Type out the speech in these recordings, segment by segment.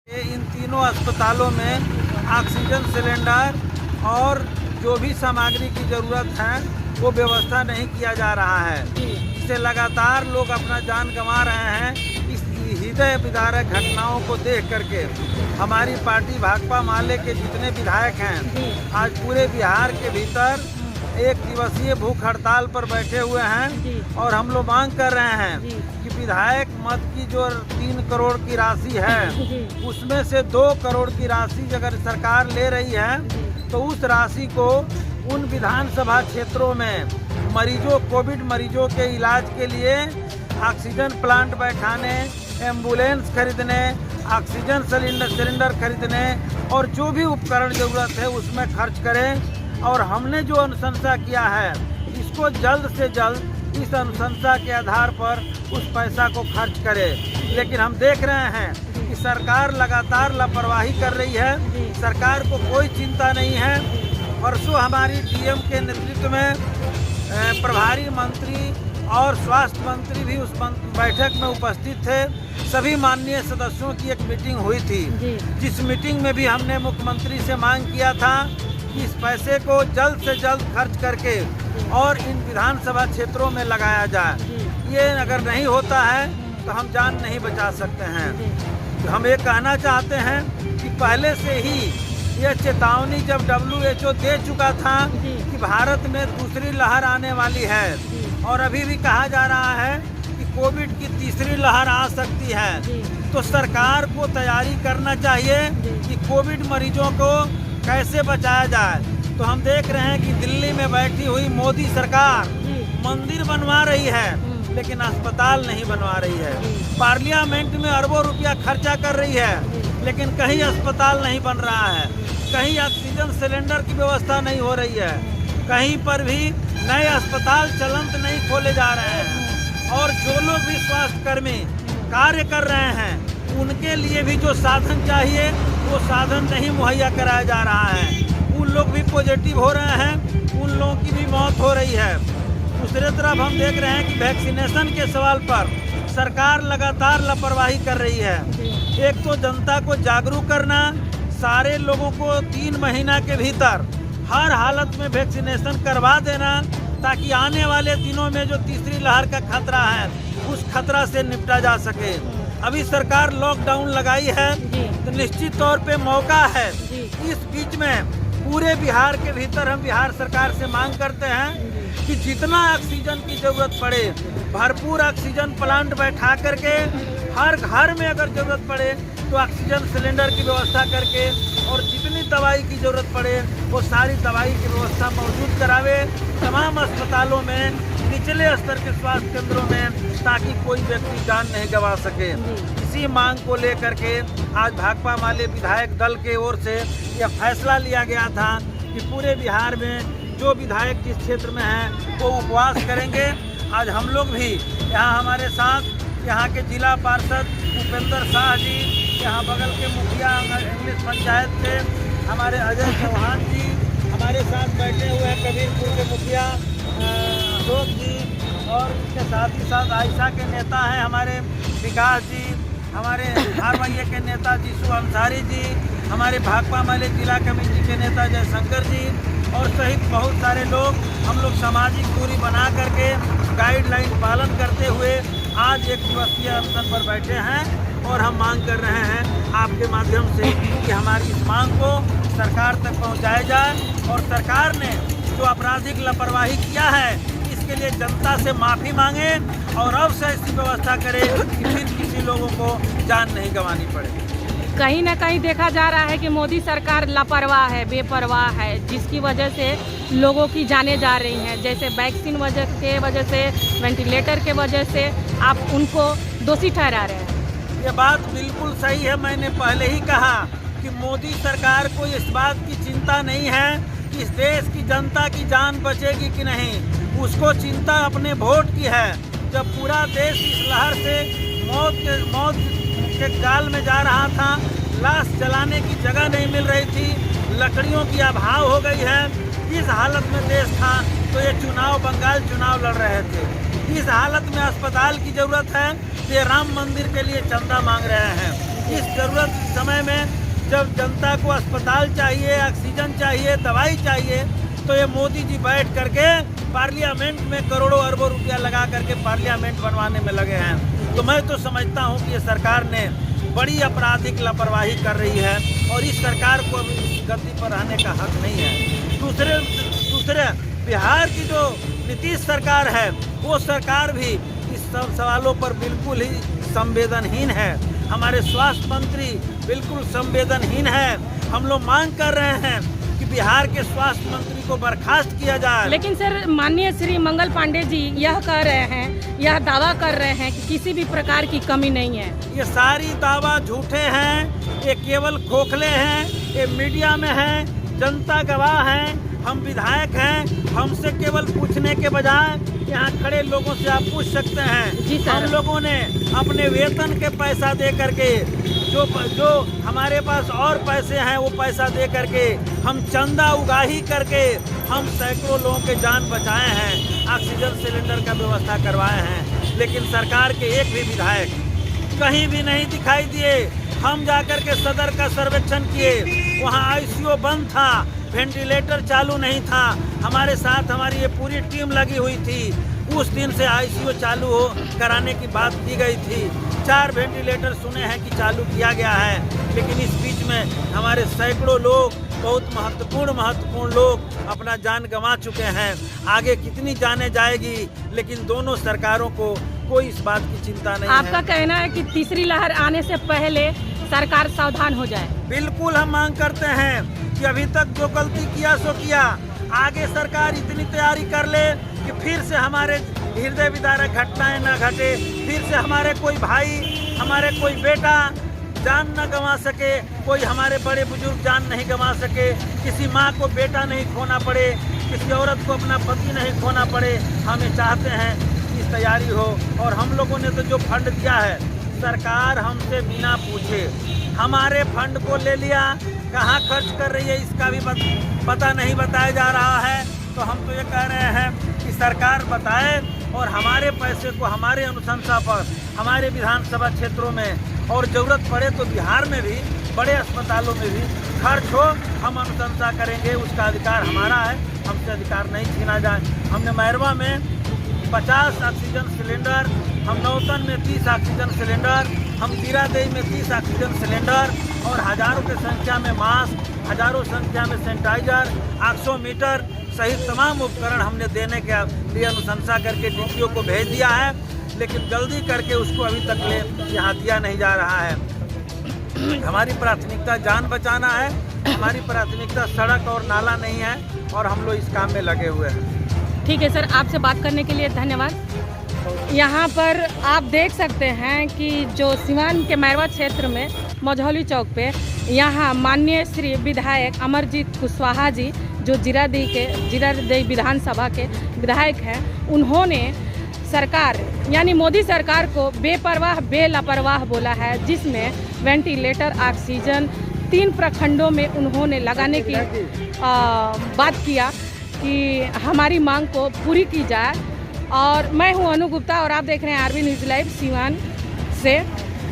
इन तीनों अस्पतालों में ऑक्सीजन सिलेंडर और जो भी सामग्री की ज़रूरत है वो व्यवस्था नहीं किया जा रहा है। इससे लगातार लोग अपना जान गंवा रहे हैं। इस हृदय विदारक घटनाओं को देख करके हमारी पार्टी भाकपा माले के जितने विधायक हैं आज पूरे बिहार के भीतर एक दिवसीय भूख हड़ताल पर बैठे हुए हैं और हम लोग मांग कर रहे हैं कि विधायक मद की जो 3 करोड़ की राशि है उसमें से 2 करोड़ की राशि अगर सरकार ले रही है तो उस राशि को उन विधानसभा क्षेत्रों में कोविड मरीजों के इलाज के लिए ऑक्सीजन प्लांट बैठाने, एम्बुलेंस खरीदने, ऑक्सीजन सिलेंडर खरीदने और जो भी उपकरण ज़रूरत है उसमें खर्च करें। और हमने जो अनुशंसा किया है इसको जल्द से जल्द इस अनुशंसा के आधार पर उस पैसा को खर्च करे। लेकिन हम देख रहे हैं कि सरकार लगातार लापरवाही कर रही है। सरकार को कोई चिंता नहीं है। परसों हमारी डीएम के नेतृत्व में प्रभारी मंत्री और स्वास्थ्य मंत्री भी उस बैठक में उपस्थित थे। सभी माननीय सदस्यों की एक मीटिंग हुई थी, जिस मीटिंग में भी हमने मुख्यमंत्री से मांग किया था कि इस पैसे को जल्द से जल्द खर्च करके और इन विधानसभा क्षेत्रों में लगाया जाए। ये अगर नहीं होता है तो हम जान नहीं बचा सकते हैं। तो हम ये कहना चाहते हैं कि पहले से ही यह चेतावनी जब WHO दे चुका था कि भारत में दूसरी लहर आने वाली है और अभी भी कहा जा रहा है कि कोविड की तीसरी लहर आ सकती है, तो सरकार को तैयारी करना चाहिए कि कोविड मरीजों को कैसे बचाया जाए। तो हम देख रहे हैं कि दिल्ली में बैठी हुई मोदी सरकार मंदिर बनवा रही है लेकिन अस्पताल नहीं बनवा रही है। पार्लियामेंट में अरबों रुपया खर्चा कर रही है लेकिन कहीं अस्पताल नहीं बन रहा है, कहीं ऑक्सीजन सिलेंडर की व्यवस्था नहीं हो रही है, कहीं पर भी नए अस्पताल चलंत नहीं खोले जा रहे हैं। और जो लोग भी स्वास्थ्यकर्मी कार्य कर रहे हैं उनके लिए भी जो साधन चाहिए वो साधन नहीं मुहैया कराया जा रहा है। उन लोग भी पॉजिटिव हो रहे हैं, उन लोगों की भी मौत हो रही है। दूसरी तरफ हम देख रहे हैं कि वैक्सीनेशन के सवाल पर सरकार लगातार लापरवाही कर रही है। एक तो जनता को जागरूक करना, सारे लोगों को 3 महीना के भीतर हर हालत में वैक्सीनेशन करवा देना ताकि आने वाले दिनों में जो तीसरी लहर का खतरा है उस खतरा से निपटा जा सके। अभी सरकार लॉकडाउन लगाई है तो निश्चित तौर पे मौका है। इस बीच में पूरे बिहार के भीतर हम बिहार सरकार से मांग करते हैं कि जितना ऑक्सीजन की ज़रूरत पड़े भरपूर ऑक्सीजन प्लांट बैठा करके हर घर में अगर ज़रूरत पड़े तो ऑक्सीजन सिलेंडर की व्यवस्था करके और जितनी दवाई की ज़रूरत पड़े वो सारी दवाई की व्यवस्था मौजूद करावे तमाम अस्पतालों में, निचले स्तर के स्वास्थ्य केंद्रों में, ताकि कोई व्यक्ति जान नहीं गंवा सके। इसी मांग को लेकर के आज भाकपा माले विधायक दल के ओर से यह फैसला लिया गया था कि पूरे बिहार में जो विधायक जिस क्षेत्र में हैं वो उपवास करेंगे। आज हम लोग भी यहाँ हमारे साथ यहाँ के जिला पार्षद उपेंद्र शाह जी, यहाँ बगल के मुखिया इंग्लिश पंचायत से हमारे अजय चौहान जी हमारे साथ बैठे हुए हैं, कबीरपुर के मुखिया अशोक जी और इसके साथ ही साथ आयशा के नेता हैं हमारे विकास जी, हमारे RYA के नेता जीसू अंसारी जी, हमारे भाकपा माले जिला कमेटी के नेता जयशंकर जी और सहित बहुत सारे लोग हम लोग सामाजिक दूरी बना करके गाइडलाइन पालन करते हुए आज एक दिवसीय अवसर पर बैठे हैं। और हम मांग कर रहे हैं आपके माध्यम से कि हमारी इस मांग को सरकार तक पहुंचाया जाए और सरकार ने जो आपराधिक लापरवाही किया है इसके लिए जनता से माफ़ी मांगे और अब से ऐसी व्यवस्था करे कि फिर किसी लोगों को जान नहीं गंवानी पड़े। कहीं ना कहीं देखा जा रहा है कि मोदी सरकार लापरवाह है, बेपरवाह है, जिसकी वजह से लोगों की जानें जा रही हैं। जैसे वैक्सीन के वजह से, वेंटिलेटर के वजह से आप उनको दोषी ठहरा रहे हैं। ये बात बिल्कुल सही है। मैंने पहले ही कहा कि मोदी सरकार को इस बात की चिंता नहीं है कि इस देश की जनता की जान बचेगी कि नहीं, उसको चिंता अपने वोट की है। जब पूरा देश इस लहर से मौत के जाल में जा रहा था, लाश जलाने की जगह नहीं मिल रही थी, लकड़ियों की अभाव हो गई है, इस हालत में देश था तो ये बंगाल चुनाव लड़ रहे थे। इस हालत में अस्पताल की ज़रूरत है, ये राम मंदिर के लिए चंदा मांग रहे हैं। इस जरूरत समय में जब जनता को अस्पताल चाहिए, ऑक्सीजन चाहिए, दवाई चाहिए, तो ये मोदी जी बैठ करके पार्लियामेंट में करोड़ों अरबों रुपया लगा करके पार्लियामेंट बनवाने में लगे हैं। तो मैं तो समझता हूँ कि ये सरकार ने बड़ी आपराधिक लापरवाही कर रही है और इस सरकार को अभी गद्दी पर रहने का हक नहीं है। दूसरे बिहार की जो नीतीश सरकार है, वो सरकार भी इस सब सवालों पर बिल्कुल ही संवेदनहीन है। हमारे स्वास्थ्य मंत्री बिल्कुल संवेदनहीन है। हम लोग मांग कर रहे हैं कि बिहार के स्वास्थ्य मंत्री को बर्खास्त किया जाए। लेकिन सर, माननीय श्री मंगल पांडे जी यह कह रहे हैं, यह दावा कर रहे हैं कि किसी भी प्रकार की कमी नहीं है। ये सारी दावा झूठे हैं, ये केवल खोखले हैं, ये मीडिया में हैं, जनता गवाह हैं, हम विधायक हैं। हमसे केवल पूछने के बजाय यहाँ खड़े लोगों से आप पूछ सकते हैं। हम लोगों ने अपने वेतन के पैसा दे करके, जो हमारे पास और पैसे हैं वो पैसा दे करके, हम चंदा उगाही करके हम सैकड़ों लोगों के जान बचाए हैं, ऑक्सीजन सिलेंडर का व्यवस्था करवाए हैं। लेकिन सरकार के एक भी विधायक कहीं भी नहीं दिखाई दिए। हम जाकर के सदर का सर्वेक्षण किए, वहाँ आईसीयू बंद था, वेंटिलेटर चालू नहीं था। हमारे साथ हमारी ये पूरी टीम लगी हुई थी। उस दिन से आईसीयू चालू हो कराने की बात की गई थी। 4 वेंटिलेटर सुने हैं कि चालू किया गया है, लेकिन इस बीच में हमारे सैकड़ों लोग, बहुत महत्वपूर्ण लोग अपना जान गंवा चुके हैं। आगे कितनी जाने जाएगी, लेकिन दोनों सरकारों को कोई इस बात की चिंता नहीं है। आपका कहना है कि तीसरी लहर आने से पहले सरकार सावधान हो जाए। बिल्कुल हम मांग करते हैं कि अभी तक जो गलती किया सो किया, आगे सरकार इतनी तैयारी कर ले कि फिर से हमारे हृदय विदारक घटनाएं न घटे, फिर से हमारे कोई भाई, हमारे कोई बेटा जान न गंवा सके, कोई हमारे बड़े बुजुर्ग जान नहीं गंवा सके, किसी माँ को बेटा नहीं खोना पड़े, किसी औरत को अपना पति नहीं खोना पड़े। हम ये चाहते हैं कि इस तैयारी हो। और हम लोगों ने तो जो फंड दिया है, सरकार हमसे बिना पूछे हमारे फंड को ले लिया, कहाँ खर्च कर रही है इसका भी पता नहीं बताया जा रहा है। तो हम तो ये कह रहे हैं कि सरकार बताए और हमारे पैसे को हमारे अनुशंसा पर हमारे विधानसभा क्षेत्रों में और ज़रूरत पड़े तो बिहार में भी बड़े अस्पतालों में भी खर्च हो, हम अनुशंसा करेंगे। उसका अधिकार हमारा है, हमसे अधिकार नहीं छीना जाए। हमने मैरवा में 50 ऑक्सीजन सिलेंडर, हम नौतन में 30 ऑक्सीजन सिलेंडर, हम जीरादेई में 30 ऑक्सीजन सिलेंडर और हज़ारों की संख्या में मास्क, हज़ारों संख्या में सैनिटाइजर, ऑक्सीमीटर सहित तमाम उपकरण हमने देने के लिए अनुशंसा करके डीपीओ को भेज दिया है, लेकिन जल्दी करके उसको अभी तक यहाँ दिया नहीं जा रहा है। हमारी प्राथमिकता जान बचाना है, हमारी प्राथमिकता सड़क और नाला नहीं है, और हम लोग इस काम में लगे हुए हैं। ठीक है सर, आपसे बात करने के लिए धन्यवाद। यहाँ पर आप देख सकते हैं कि जो सिवान के मैरवा क्षेत्र में मझौली चौक पे यहाँ माननीय श्री विधायक अमरजीत कुशवाहा जी, जो जीरादेई विधानसभा के विधायक हैं, उन्होंने सरकार यानी मोदी सरकार को बेपरवाह बेलापरवाह बोला है, जिसमें वेंटिलेटर, ऑक्सीजन 3 प्रखंडों में उन्होंने लगाने की बात किया कि हमारी मांग को पूरी की जाए। और मैं हूं अनु गुप्ता और आप देख रहे हैं आरबी न्यूज़ लाइव। सिवान से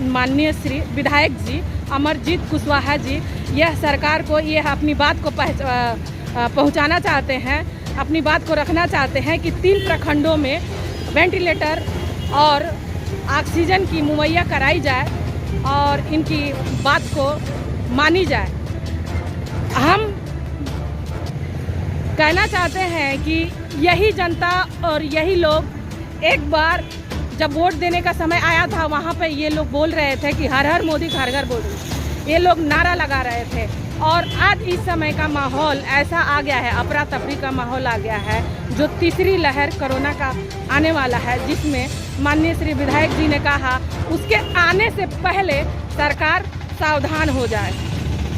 माननीय श्री विधायक जी अमरजीत कुशवाहा जी यह सरकार को यह अपनी बात को पहुंचाना चाहते हैं, अपनी बात को रखना चाहते हैं कि 3 प्रखंडों में वेंटिलेटर और ऑक्सीजन की मुहैया कराई जाए और इनकी बात को मानी जाए। हम कहना चाहते हैं कि यही जनता और यही लोग एक बार जब वोट देने का समय आया था, वहाँ पे ये लोग बोल रहे थे कि हर हर मोदी घर घर मोदी, ये लोग नारा लगा रहे थे। और आज इस समय का माहौल ऐसा आ गया है, अफरा तफरी का माहौल आ गया है, जो तीसरी लहर कोरोना का आने वाला है, जिसमें माननीय श्री विधायक जी ने कहा उसके आने से पहले सरकार सावधान हो जाए।